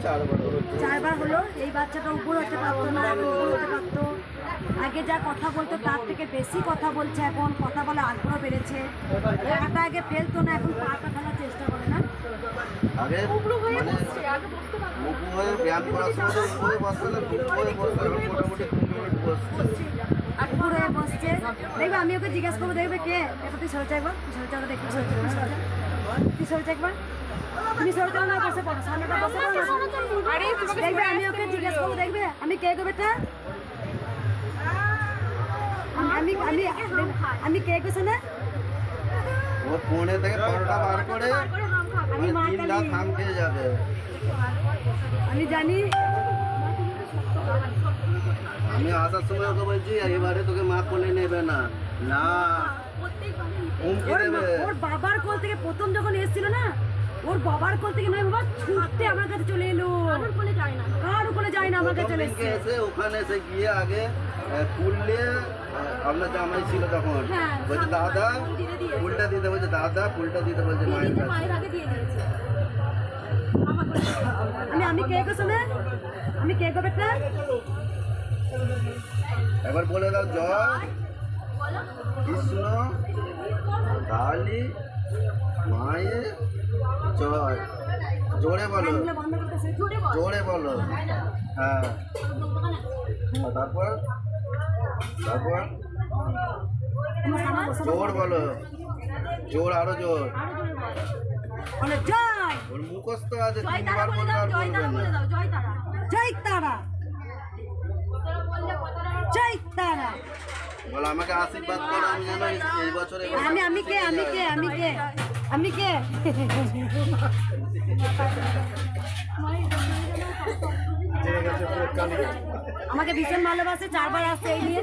চারবার হলো। এই বাচ্চাটা উপর হতে পারতো না, উপর হতে পারতো। আগে যা কথা বলতো তার থেকে বেশি কথা বলছে, এখন কথা বলা আগ্রহ বেড়েছে। পাটা আগে ফেলতো না, এখন পাটা ফেলার চেষ্টা করে না। আগে মানে মুখু হয়ে ব্যায়াম করার সময় উপরে বসতে না, উপরে বসতে মোটামুটি 2 মিনিট বসছে। উপর হয়ে বসছে। দেখবে আমি ওকে জিজ্ঞেস করবো, দেখবে কে এটা তুই সরে চাইবো, তুই সরে চাইবো, দেখবি তুই সরে চাইবা, তুমি সরে চাও না, বসে পড়ো, সামনেটা বসে পড়ো। দেখবে আমি ওকে জিজ্ঞেস করবো, দেখবে আমি কে গো বেটা, আমি আমি আমি কে গেছে না, ও ফোনে থেকে পরোটা বার করে আমি মা তিন রাত থাম খেয়ে যাবে। আমি জানি। আমি আসার সময় ওকে বলছি এবারে তোকে মা কোলে নেবে না, না হুমকি দেবে। ওর বাবার কোল থেকে প্রথম যখন এসেছিল না, ওর বাবার কোল থেকে নয় বাবা, ছুটতে আমার কাছে চলে এলো। কারোর কোলে যায় না, কারোর কোলে যায় না, আমার কাছে চলে এসে ওখানে এসে গিয়ে আগে ফুললে আপনার জামাই ছিল তখন, বলছে দাদা ফুলটা দিতে, বলছে দাদা ফুলটা দিতে, বলছে মায়ের কাছে। আমি কে গো শোনে, আমি কে গো বেটা, একবার বলে দাও জয় কৃষ্ণ কালী মায়ের জয়, জোরে বলো, জোরে বলো। হ্যাঁ তারপর তারপর জোর বলো, জোর আরো জোর। জয়, ওর মুখস্থ আছে, 3 বার বললে আর বলবে না। জয় তারা, জয় তারা বলো আমাকে আশীর্বাদ করো, আমি যেন এই বছর আমি কে, আমি কে, আমি কে, আমি কে, আমাকে ভীষণ ভালোবাসে, 4 বার আসছে এই নিয়ে।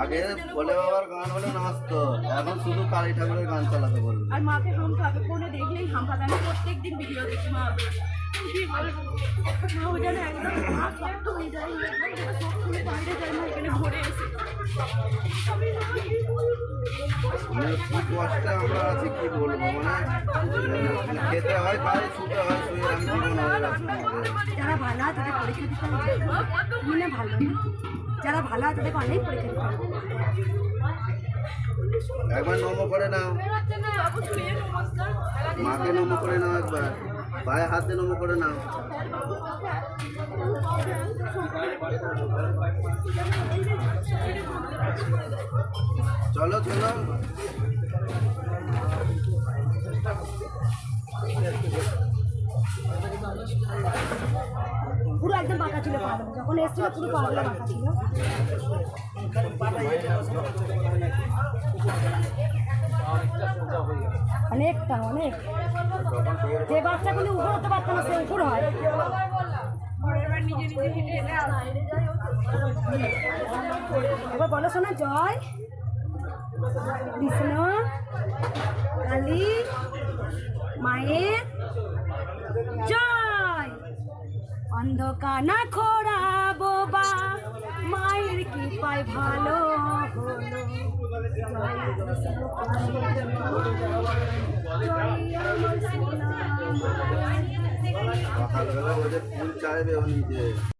আগে বলে বাবার গান হলে নাচতো, এখন শুধু কালী ঠাকুরের গান চালাতে বলবে। আর মাকে ফোন খাবে, ফোনে দেখলেই হাঁপাবে। আমি প্রত্যেকদিন ভিডিও দেখি মা, কি বলবো, ও যেন একদম শক্ত হয়ে যায়, সবসময় বাইরে যায় না, এখানে ভরে এসে কি কষ্টে আমরা আছি কি বলবো, মানে খেতে হয় পায়ে, শুতে হয় শুয়ে, আমি জীবন হয়ে যাচ্ছি। যারা ভালো হয় তাদের পরীক্ষা দিতে হবে, মনে ভালো না, যারা ভালো হয় তাদেরকে অনেক পরীক্ষা দিতে হবে। একবার নমো করে নাও, মাকে নমো করে নাও, একবার পায়ে হাতে নমো করে নাও। চলো চলো পুরো একদম বাঁকা ছিল পা, যখন এসেছিল পুরো পাগুলো বাঁকা ছিল। অনেকটা অনেক, যে বাচ্চাগুলি উপর হতে পারতো না সে উপর হয়। এবার বলো শোনা, জয় কৃষ্ণ কালী মায়ের জয়। অন্ধকানা খোড়া বোবা মায়ের কি পায় ভালো হলো, সকালবেলা ওদের ফুল চাইবে ও নিজে।